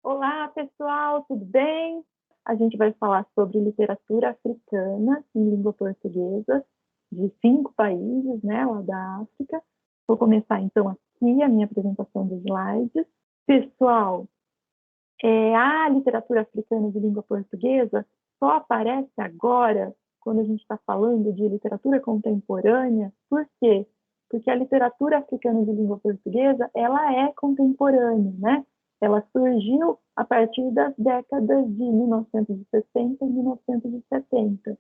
Olá, pessoal, tudo bem? A gente vai falar sobre literatura africana em língua portuguesa de 5 países, né, lá da África. Vou começar, então, aqui a minha apresentação dos slides. Pessoal, a literatura africana de língua portuguesa só aparece agora quando a gente está falando de literatura contemporânea. Por quê? Porque a literatura africana de língua portuguesa, ela é contemporânea, né? Ela surgiu a partir das décadas de 1960 e 1970.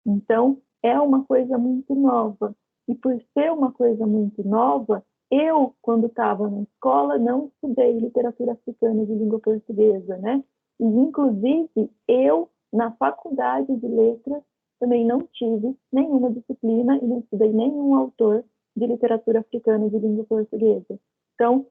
Então, é uma coisa muito nova. E por ser uma coisa muito nova, eu, quando estava na escola, não estudei literatura africana de língua portuguesa, né? E, inclusive, eu, na faculdade de letras, também não tive nenhuma disciplina e não estudei nenhum autor de literatura africana de língua portuguesa. Então,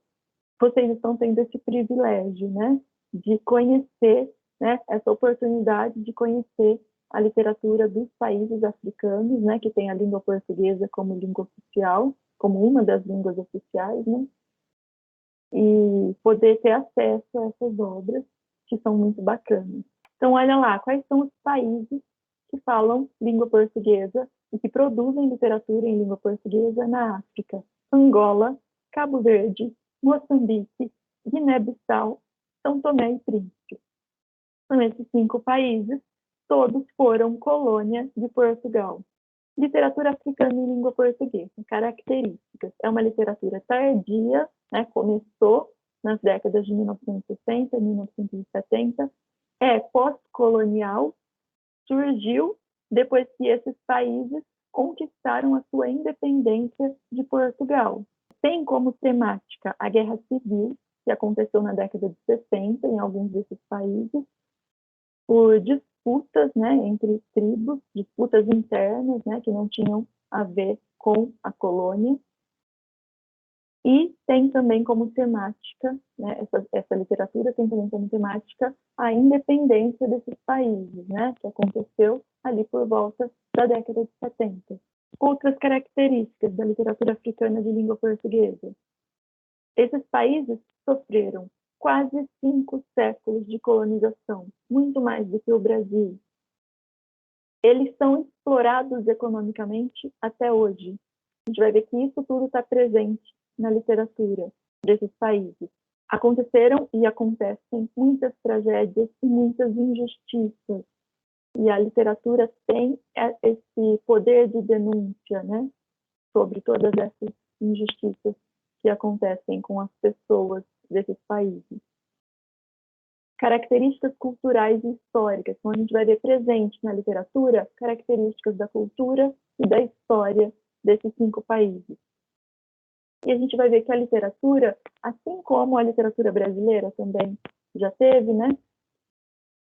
vocês estão tendo esse privilégio, né? De conhecer, né? Essa oportunidade de conhecer a literatura dos países africanos, né? Que tem a língua portuguesa como língua oficial, como uma das línguas oficiais, né? E poder ter acesso a essas obras que são muito bacanas. Então, olha lá, quais são os países que falam língua portuguesa e que produzem literatura em língua portuguesa na África? Angola, Cabo Verde, Moçambique, Guiné-Bissau, São Tomé e Príncipe. São esses 5 países, todos foram colônia de Portugal. Literatura africana em língua portuguesa, características. É uma literatura tardia, né? Começou nas décadas de 1960 e 1970, é pós-colonial, surgiu depois que esses países conquistaram a sua independência de Portugal. Tem como temática a Guerra Civil, que aconteceu na década de 60 em alguns desses países, por disputas, né, entre tribos, disputas internas, né, que não tinham a ver com a colônia. E tem também como temática, né, essa literatura tem também como temática a independência desses países, né, que aconteceu ali por volta da década de 70. Outras características da literatura africana de língua portuguesa. Esses países sofreram quase 5 séculos de colonização, muito mais do que o Brasil. Eles são explorados economicamente até hoje. A gente vai ver que isso tudo está presente na literatura desses países. Aconteceram e acontecem muitas tragédias e muitas injustiças. E a literatura tem esse poder de denúncia, né, sobre todas essas injustiças que acontecem com as pessoas desses países. Características culturais e históricas, então a gente vai ver presente na literatura características da cultura e da história desses 5 países. E a gente vai ver que a literatura, assim como a literatura brasileira também já teve, né,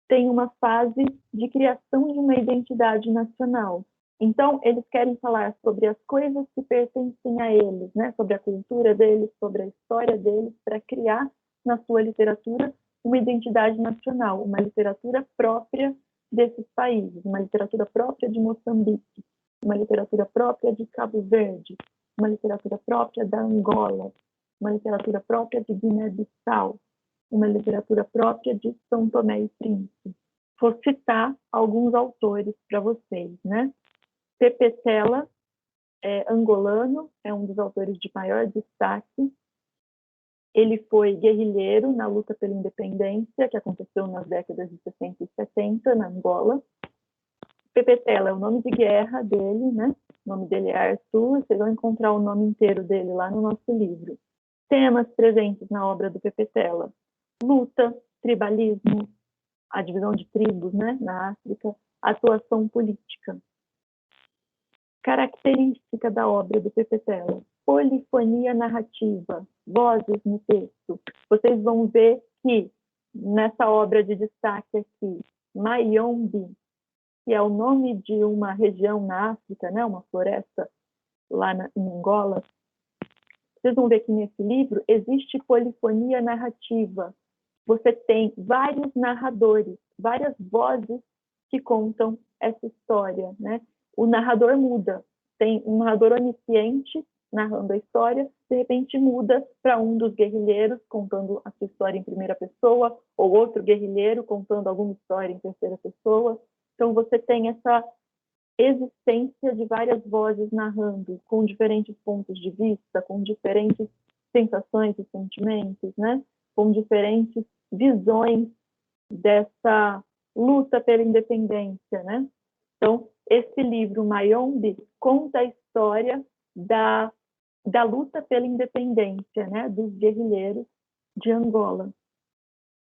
tem uma fase de criação de uma identidade nacional. Então, eles querem falar sobre as coisas que pertencem a eles, né, sobre a cultura deles, sobre a história deles, para criar na sua literatura uma identidade nacional, uma literatura própria desses países, uma literatura própria de Moçambique, uma literatura própria de Cabo Verde, uma literatura própria da Angola, uma literatura própria de Guiné-Bissau, uma literatura própria de São Tomé e Príncipe. Vou citar alguns autores para vocês, né? Pepe Tela, angolano, é um dos autores de maior destaque. Ele foi guerrilheiro na luta pela independência, que aconteceu nas décadas de 60 e 70, na Angola. Pepe Tela é o nome de guerra dele, né? O nome dele é Arthur, vocês vão encontrar o nome inteiro dele lá no nosso livro. Temas presentes na obra do Pepe Tela: luta, tribalismo, a divisão de tribos, né, na África, atuação política. Característica da obra do Pepe Tela: polifonia narrativa, vozes no texto. Vocês vão ver que nessa obra de destaque aqui, Mayombe, que é o nome de uma região na África, né, uma floresta lá em Angola, vocês vão ver que nesse livro existe polifonia narrativa. Você tem vários narradores, várias vozes que contam essa história, né? O narrador muda. Tem um narrador onisciente, narrando a história, de repente muda para um dos guerrilheiros contando a sua história em primeira pessoa, ou outro guerrilheiro contando alguma história em terceira pessoa. Então você tem essa existência de várias vozes narrando, com diferentes pontos de vista, com diferentes sensações e sentimentos, né? Com diferentes visões dessa luta pela independência, né? Então, esse livro, Mayombe, conta a história da luta pela independência, né? Dos guerrilheiros de Angola.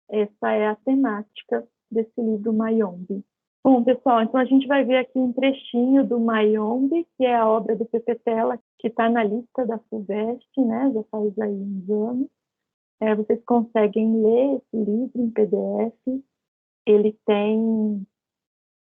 Essa é a temática desse livro, Mayombe. Bom, pessoal, então a gente vai ver aqui um trechinho do Mayombe, que é a obra do Pepe Tela, que está na lista da FUVEST, né? Já faz aí uns anos. Vocês conseguem ler esse livro em PDF. Ele tem,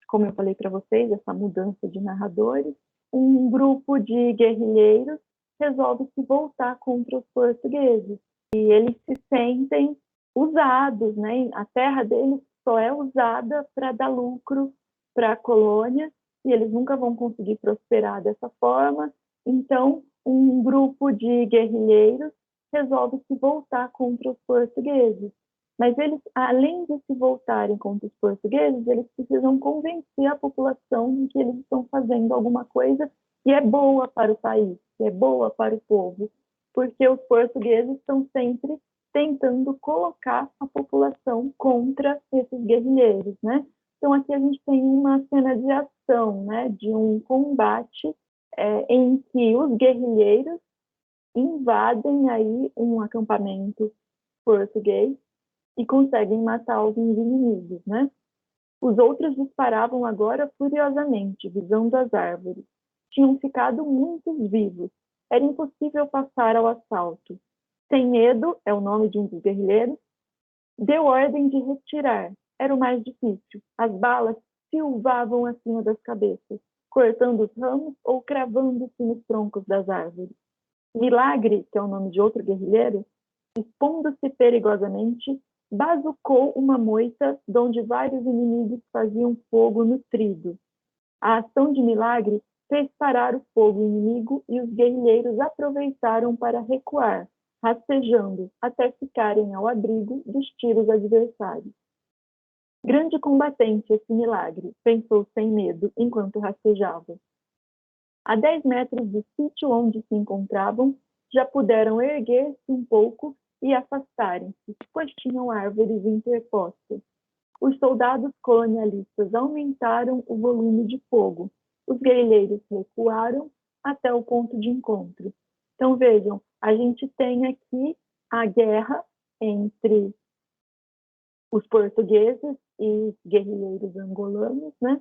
como eu falei para vocês, essa mudança de narradores. Um grupo de guerrilheiros resolve se voltar contra os portugueses. E eles se sentem usados, né? A terra deles só é usada para dar lucro para a colônia, e eles nunca vão conseguir prosperar dessa forma. Então, um grupo de guerrilheiros resolve se voltar contra os portugueses. Mas eles, além de se voltarem contra os portugueses, eles precisam convencer a população de que eles estão fazendo alguma coisa que é boa para o país, que é boa para o povo, porque os portugueses estão sempre tentando colocar a população contra esses guerrilheiros, né? Então aqui a gente tem uma cena de ação, né, de um combate em que os guerrilheiros invadem aí um acampamento português e conseguem matar alguns inimigos, né? Os outros disparavam agora furiosamente, visando as árvores. Tinham ficado muitos vivos. Era impossível passar ao assalto. Sem medo, é o nome de um dos guerrilheiros, deu ordem de retirar. Era o mais difícil. As balas silvavam acima das cabeças, cortando os ramos ou cravando-se nos troncos das árvores. Milagre, que é o nome de outro guerrilheiro, expondo-se perigosamente, bazucou uma moita donde vários inimigos faziam fogo nutrido. A ação de Milagre fez parar o fogo inimigo e os guerrilheiros aproveitaram para recuar, rastejando até ficarem ao abrigo dos tiros adversários. Grande combatente esse Milagre, pensou sem medo enquanto rastejava. A 10 metros do sítio onde se encontravam, já puderam erguer-se um pouco e afastarem-se, pois tinham árvores interpostas. Os soldados colonialistas aumentaram o volume de fogo. Os guerrilheiros recuaram até o ponto de encontro. Então, vejam, a gente tem aqui a guerra entre os portugueses e os guerrilheiros angolanos, né?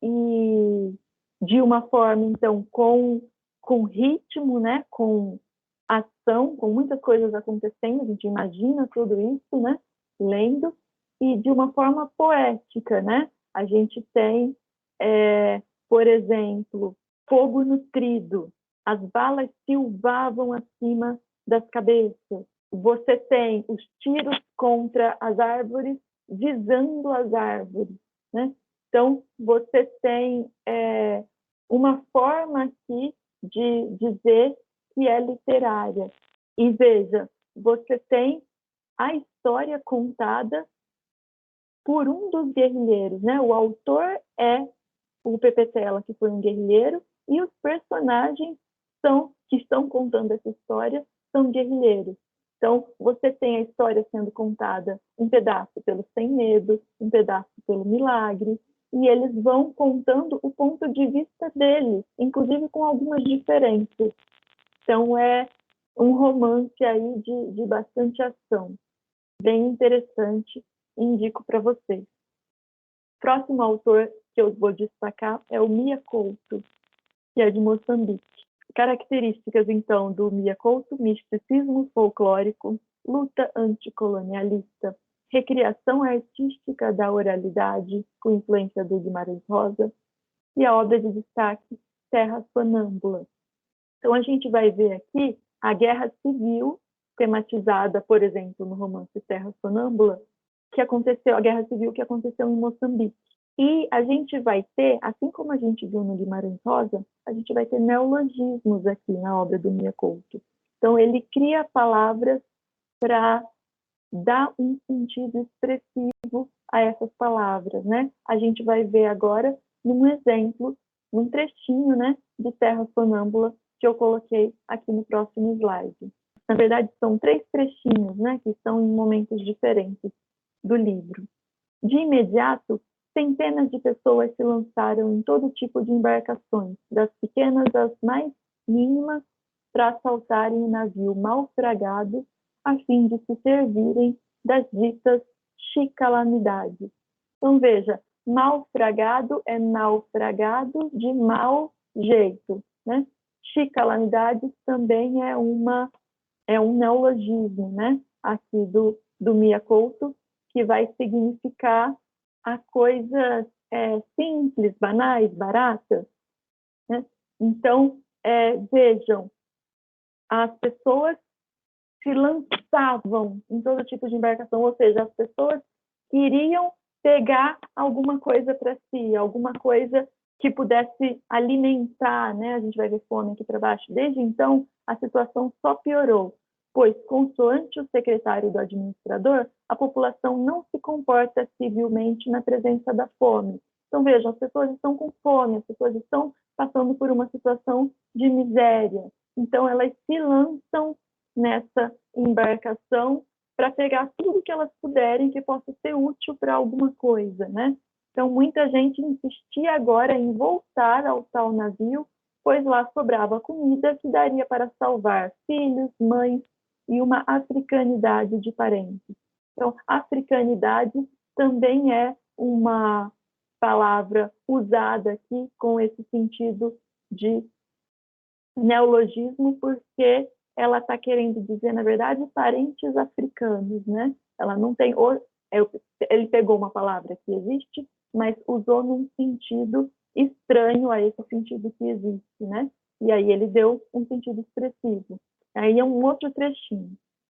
E de uma forma, então, com ritmo, né? Com ação, com muitas coisas acontecendo, a gente imagina tudo isso, né? Lendo, e de uma forma poética, né? A gente tem, por exemplo, fogo nutrido, as balas silvavam acima das cabeças, você tem os tiros contra as árvores, visando as árvores, né? Então, você tem uma forma aqui de dizer que é literária. E veja, você tem a história contada por um dos guerrilheiros, né? O autor é o Pepe Tela, que foi um guerrilheiro, e os personagens que estão contando essa história são guerrilheiros. Então, você tem a história sendo contada um pedaço pelo Sem Medo, um pedaço pelo Milagre, e eles vão contando o ponto de vista deles, inclusive com algumas diferenças. Então, é um romance aí de bastante ação. Bem interessante, indico para vocês. Próximo autor que eu vou destacar é o Mia Couto, que é de Moçambique. Características, então, do Mia Couto: misticismo folclórico, luta anticolonialista, recriação artística da oralidade, com influência do Guimarães Rosa, e a obra de destaque Terra Sonâmbula. Então, a gente vai ver aqui a guerra civil, tematizada, por exemplo, no romance Terra Sonâmbula, que aconteceu, a guerra civil que aconteceu em Moçambique. E a gente vai ter, assim como a gente viu no Guimarães Rosa, a gente vai ter neologismos aqui na obra do Mia Couto. Então, ele cria palavras para dar um sentido expressivo a essas palavras, né? A gente vai ver agora num exemplo, num trechinho, né, de Terra Sonâmbula, que eu coloquei aqui no próximo slide. Na verdade, são 3 trechinhos, né, que estão em momentos diferentes do livro. De imediato, centenas de pessoas se lançaram em todo tipo de embarcações, das pequenas às mais mínimas, para assaltarem o navio naufragado, a fim de se servirem das ditas chicalanidades. Então, veja, naufragado é naufragado de mau jeito, né? Chicalanidades também é um neologismo, né? Aqui do Mia Couto, que vai significar a coisas simples, banais, baratas, né? Então, vejam, as pessoas se lançavam em todo tipo de embarcação, ou seja, as pessoas queriam pegar alguma coisa para si, alguma coisa que pudesse alimentar, né? A gente vai ver fome aqui para baixo. Desde então, a situação só piorou, pois, consoante o secretário do administrador, a população não se comporta civilmente na presença da fome. Então, vejam, as pessoas estão com fome, as pessoas estão passando por uma situação de miséria. Então, elas se lançam nessa embarcação para pegar tudo que elas puderem que possa ser útil para alguma coisa, né? Então, muita gente insistia agora em voltar ao tal navio, pois lá sobrava comida que daria para salvar filhos, mães e uma africanidade de parentes. Então, africanidade também é uma palavra usada aqui com esse sentido de neologismo, porque ela está querendo dizer, na verdade, parentes africanos, né? Ela não tem... Ele pegou uma palavra que existe, mas usou num sentido estranho a esse sentido que existe, né? E aí ele deu um sentido expressivo. Aí é um outro trechinho.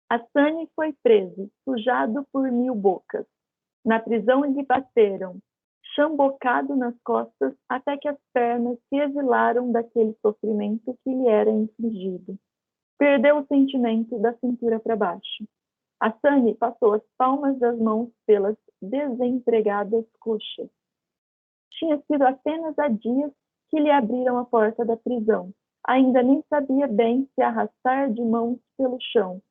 Hassani foi preso, sujado por 1000 bocas. Na prisão lhe bateram, chambocado nas costas, até que as pernas se exilaram daquele sofrimento que lhe era infligido. Perdeu o sentimento da cintura para baixo. Hassani passou as palmas das mãos pelas desempregadas coxas. Tinha sido apenas há dias que lhe abriram a porta da prisão. Ainda nem sabia bem se arrastar de mãos pelo chão.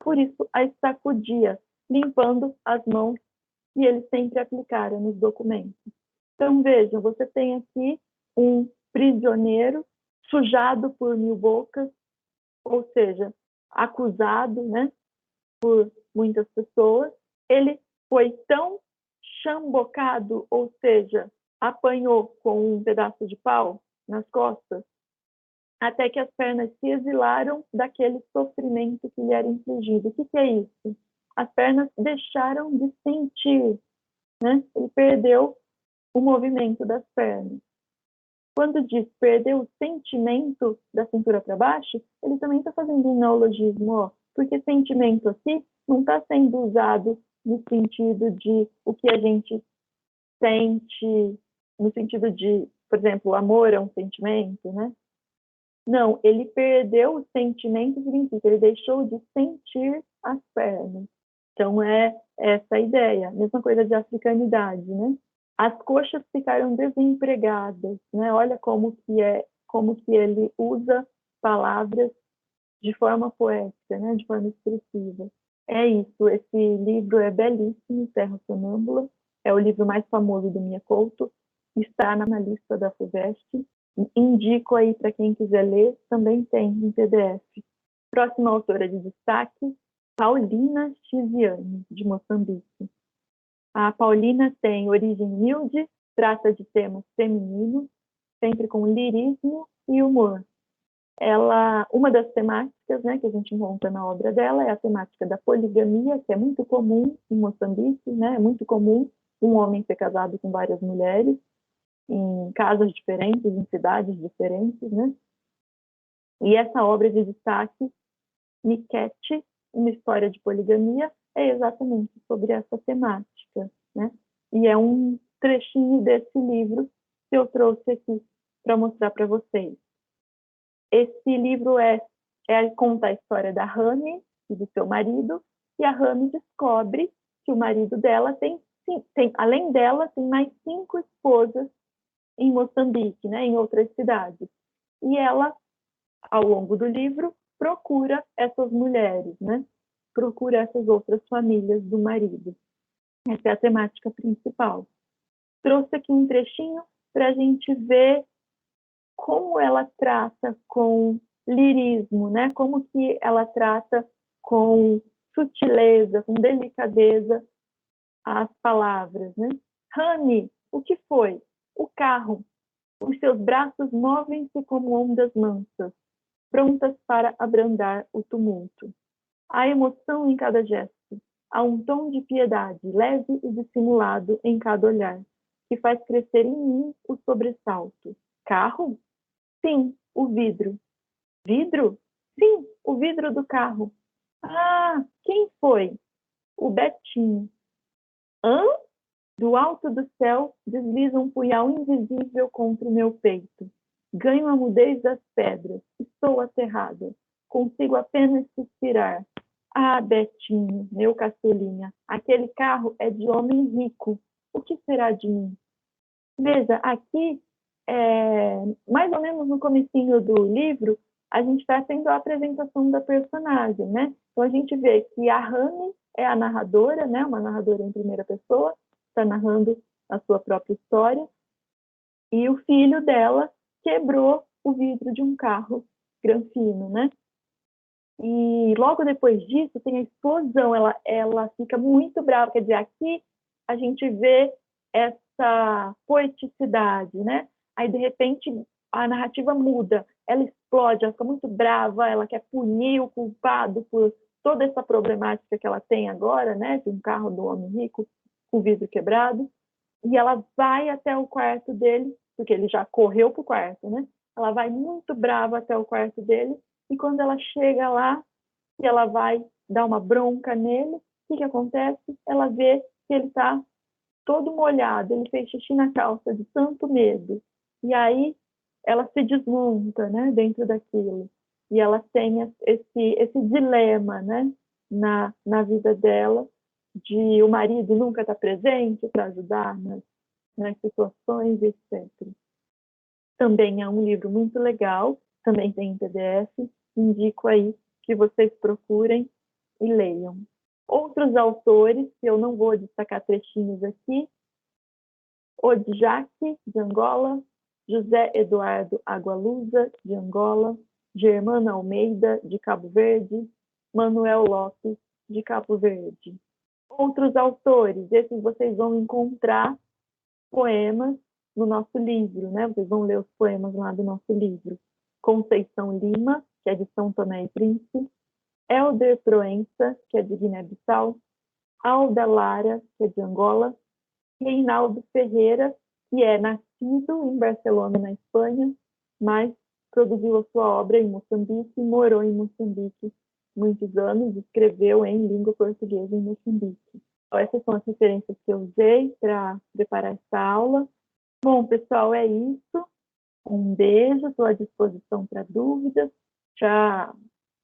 Por isso a sacudia, limpando as mãos que ele sempre aplicara nos documentos. Então, vejam, você tem aqui um prisioneiro sujado por 1000 bocas, ou seja, acusado, né, por muitas pessoas. Ele foi tão chambocado, ou seja, apanhou com um pedaço de pau nas costas, até que as pernas se exilaram daquele sofrimento que lhe era infligido. O que é isso? As pernas deixaram de sentir, né? Ele perdeu o movimento das pernas. Quando diz perdeu o sentimento da cintura para baixo, ele também está fazendo um neologismo, ó, porque sentimento aqui não está sendo usado no sentido de o que a gente sente, no sentido de, por exemplo, o amor é um sentimento, né? Não, ele perdeu o sentimento, significa ele deixou de sentir as pernas. Então, é essa a ideia. Mesma coisa de africanidade, né? As coxas ficaram desempregadas, né? Olha como que ele usa palavras de forma poética, né? De forma expressiva. É isso, esse livro é belíssimo, Terra Sonâmbula, é o livro mais famoso do Mia Couto, está na lista da FUVEST. Indico aí para quem quiser ler, também tem em PDF. Próxima autora de destaque, Paulina Chiziane, de Moçambique. A Paulina tem origem humilde, trata de temas femininos, sempre com lirismo e humor. Uma das temáticas, né, que a gente encontra na obra dela é a temática da poligamia, que é muito comum em Moçambique, né? É muito comum um homem ser casado com várias mulheres, em casas diferentes, em cidades diferentes, né? E essa obra de destaque, Niket, uma história de poligamia, é exatamente sobre essa temática, né? E é um trechinho desse livro que eu trouxe aqui para mostrar para vocês. Esse livro conta a história da Rani e do seu marido, e a Rani descobre que o marido dela além dela, tem mais 5 esposas em Moçambique, né, em outras cidades. E ela, ao longo do livro, procura essas mulheres, né? Procura essas outras famílias do marido. Essa é a temática principal. Trouxe aqui um trechinho para a gente ver como ela trata com lirismo, né? Como que ela trata com sutileza, com delicadeza as palavras, né? Rani, o que foi? O carro. Os seus braços movem-se como ondas mansas, prontas para abrandar o tumulto. Há emoção em cada gesto. Há um tom de piedade, leve e dissimulado em cada olhar, que faz crescer em mim o sobressalto. Carro? Sim, o vidro. Vidro? Sim, o vidro do carro. Ah, quem foi? O Betinho. Hã? Do alto do céu desliza um punhal invisível contra o meu peito. Ganho a mudez das pedras. Estou aterrada. Consigo apenas suspirar. Ah, Betinho, meu caçulinha, aquele carro é de homem rico. O que será de mim? Veja, aqui, mais ou menos no comecinho do livro, a gente está tendo a apresentação da personagem, né? Então a gente vê que a Rani é a narradora, né? Uma narradora em primeira pessoa, está narrando a sua própria história, e o filho dela quebrou o vidro de um carro granfino, né? E logo depois disso tem a explosão, ela fica muito brava, quer dizer, aqui a gente vê essa poeticidade, né? Aí de repente a narrativa muda, ela explode, ela fica muito brava, ela quer punir o culpado por toda essa problemática que ela tem agora, né? De um carro do homem rico com o vidro quebrado, e ela vai até o quarto dele, porque ele já correu para o quarto, né? Ela vai muito brava até o quarto dele, e quando ela chega lá, e ela vai dar uma bronca nele, o que acontece? Ela vê que ele está todo molhado, ele fez xixi na calça de tanto medo. E aí ela se desmonta, né, dentro daquilo. E ela tem esse dilema, né, na vida dela, de o marido nunca estar presente para ajudar nas situações, etc. Também é um livro muito legal, também tem em PDF, indico aí que vocês procurem e leiam. Outros autores, que eu não vou destacar trechinhos aqui, Odjak, de Angola, José Eduardo Agualusa, de Angola, Germana Almeida, de Cabo Verde, Manuel Lopes, de Cabo Verde. Outros autores, esses vocês vão encontrar poemas no nosso livro, né? Vocês vão ler os poemas lá do nosso livro. Conceição Lima, que é de São Tomé e Príncipe, Helder Proença, que é de Guiné-Bissau, Alda Lara, que é de Angola, Reinaldo Ferreira, que é nascido em Barcelona, na Espanha, mas produziu a sua obra em Moçambique, morou em Moçambique muitos anos, escreveu em língua portuguesa em Moçambique. Então, essas são as referências que eu usei para preparar essa aula. Bom, pessoal, é isso. Um beijo, estou à disposição para dúvidas. Tchau!